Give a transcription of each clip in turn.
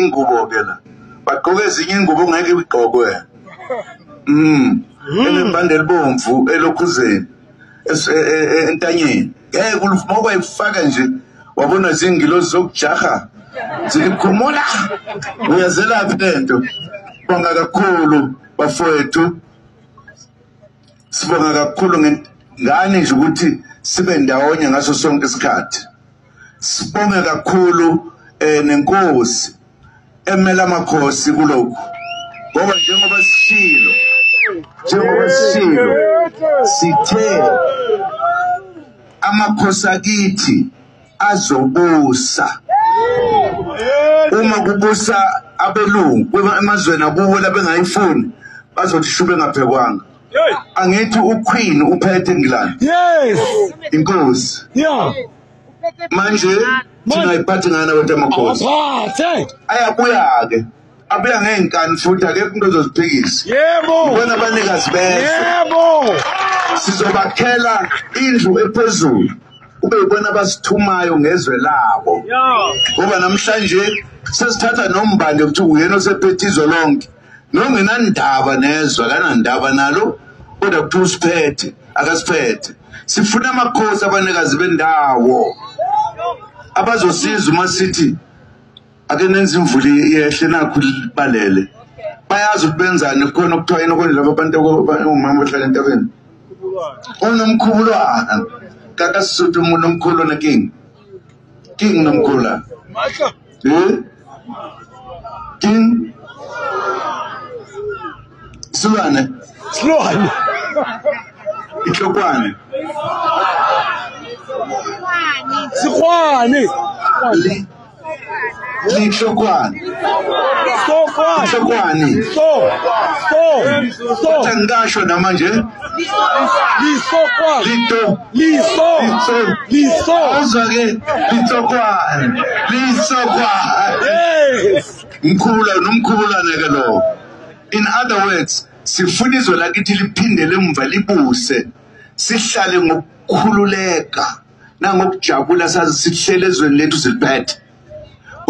ingubo ke la bagqoke ezinye ingubo ngeke igqokwe elembandela bomvu elokhuzeni entanyeni ngeke ulufuma kwayifaka nje wabona zingilozi zokujaha zilikhumula uyazelaphi lento bonga kakhulu bafowethu sibonga kakhulu ngani nje ukuthi sibe ndawonye ngaso sonke isikhathi sibonga kakhulu nenkosi emela amakhosi kulokhu ngoba njengoba sishilo sithe amakhosi akithi azobusa uma kubusa abelungu emazweni akuwo labengayifuni bazothi shube ngaphekwanga angithi uQueen uphethe eNgilandi yes inkosi manje singayiphathi ngana wethu amakhosi ayabuya ke abuya ngenkani futhi akekho umuntu ozoziphikisa yebo bona abanikazi bese yebo sizobakhela indlu ephezulu ube yibona abasithumayo ngezwe labo ngoba namhlanje sesithatha nombande ukuthi uyena osephethe izwe lonke nongenandaba nezwe akanandaba nalo kodwa kuthi usiphethe akasiphethe sifuna amakhosi abanikazi bendawo abazosiza uma sithi ake nenze imvuli yehle nakho balele bayazi ukubenzani khona ukuthiwa yini konje laba abantu umama ohlala entabeni unomkhulwana kakasuthu umuntu omkhulwana king nomkhulwana king silwane ihlokwane sikhwane lihlokwane ngasho namanje uzake lisokwane nomkhulwane ke lo. In other words sifuna izwe lakithi liphindele emva libuse sihlale ngokukhululeka nangokujabula sazi sihlele ezweni lethu siliphethe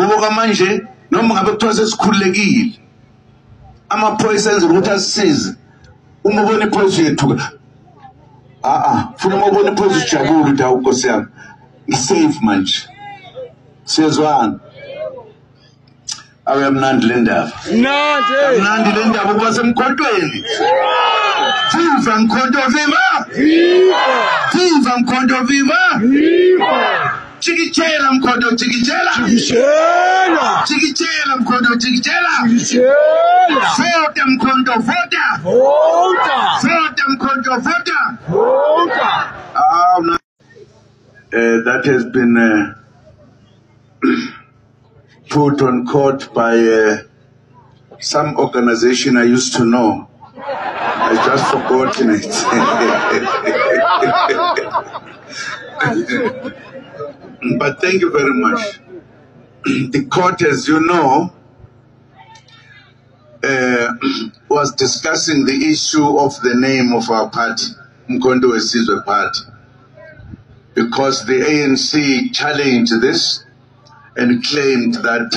ngoba manje noma ngabe kuthiwa sesikhululekile amaphoyisa enza ukuthi asisize uma ubona iphoyisa yethu funa uma ubona iphoyisa ujabule ukuthi hawu Nkosi yami ngisave manje siyezwana awe mnandi le ndaba mnandi le ndaba ukuba semkhontweni viva mkhonto viva chikitshela mkhonto chikitshela mkhonto vota mkhonto vota mkhonto vota. That has been put on court by some organization I used to know. I just forgotten it. But thank you very much. The court, as you know, was discussing the issue of the name of our party, Mkondo Zizwele Party, because the ANC challenged this and claimed that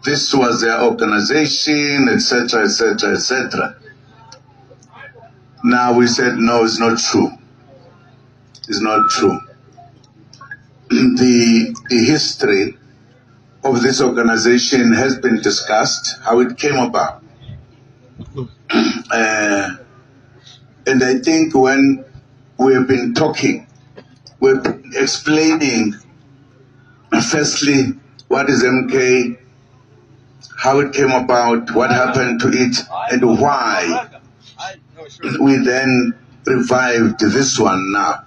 this was their organization, etc., etc., etc. Now we said, no, it's not true. It's not true. The history of this organization has been discussed, how it came about. And I think when we have been talking, we're explaining, firstly, what is MK, how it came about, what happened to it, and why we then revived this one now.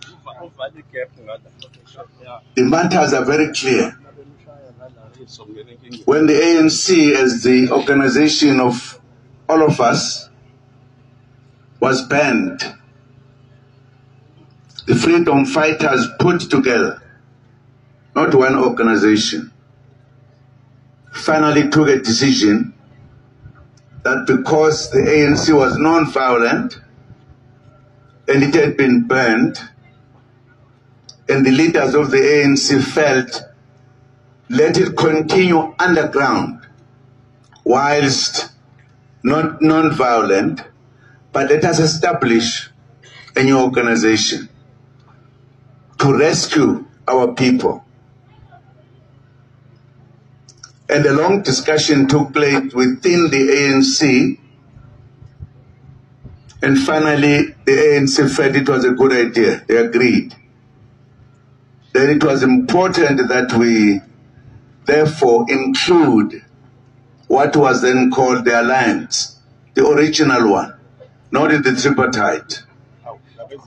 The matters are very clear. When the ANC, as the organization of all of us, was banned, the freedom fighters put together, not one organization, finally took a decision that because the ANC was non-violent and it had been banned, and the leaders of the ANC felt let it continue underground, whilst not non-violent, but let us establish a new organization to rescue our people. And a long discussion took place within the ANC, and finally the ANC felt it was a good idea. They agreed. Then it was important that we therefore include what was then called the alliance, the original one, not in the tripartite,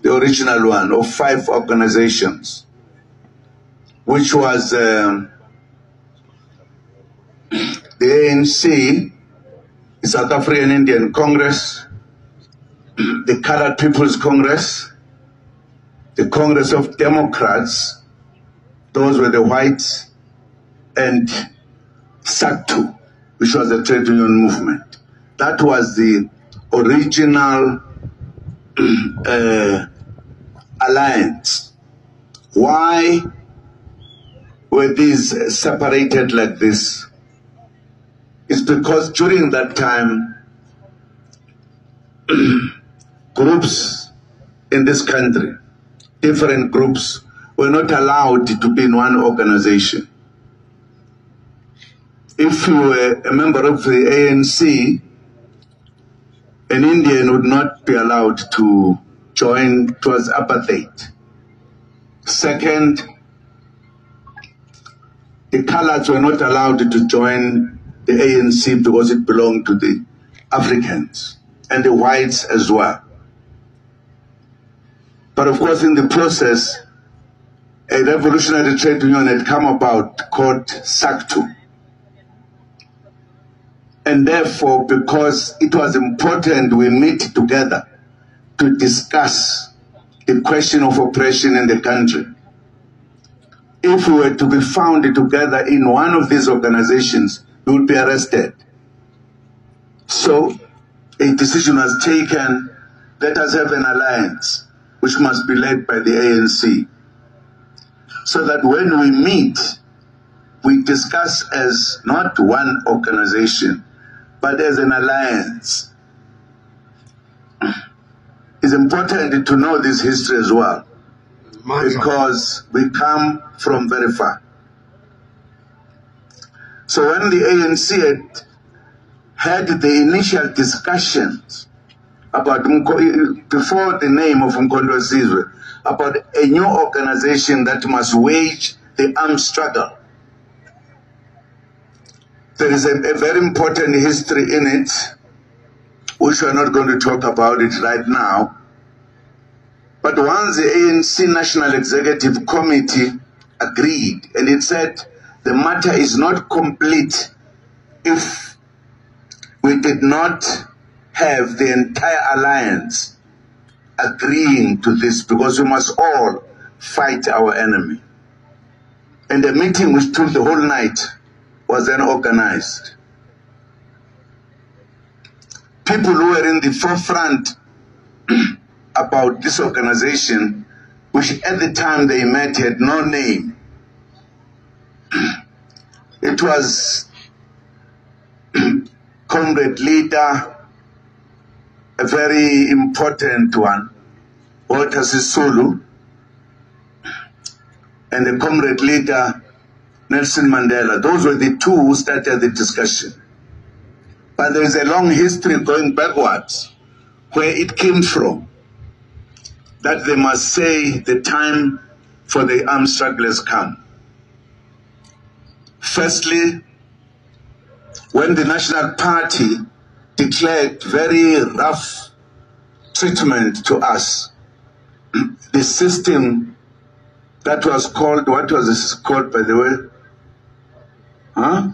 the original one of 5 organizations, which was the ANC, the South African Indian Congress, the Cala People's Congress, the Congress of Democrats, those were the whites, and SACTU, which was the trade union movement. That was the original alliance. Why were these separated like this? It's because during that time, groups in this country, different groups, were not allowed to be in one organization. If you were a member of the ANC, an Indian would not be allowed to join towards apartheid. Second, the Calas were not allowed to join the ANC because it belonged to the Africans and the whites as well. But of course, in the process, a revolutionary trade union had come about called SACTU. And therefore, because it was important we meet together to discuss the question of oppression in the country. If we were to be found together in one of these organizations, we would be arrested. So a decision was taken, let us have an alliance which must be led by the ANC. So that when we meet, we discuss as not one organization, but as an alliance. It's important to know this history as well, because we come from very far. So when the ANC had the initial discussions about, before the name of Zizwele, about a new organization that must wage the armed struggle, there is a very important history in it, which we're not going to talk about it right now. But once the ANC National Executive Committee agreed, and it said the matter is not complete if we did not have the entire alliance agreeing to this, because we must all fight our enemy. And the meeting, which took the whole night, was then organized. People who were in the forefront about this organization, which at the time they met had no name. It was comrade leader, a very important one, Walter Sisulu, and the comrade leader, Nelson Mandela. Those were the two who started the discussion. But there is a long history going backwards where it came from, that they must say the time for the armed struggle has come. Firstly, when the National Party declared very rough treatment to us, the system that was called, what was this called, by the way? Huh?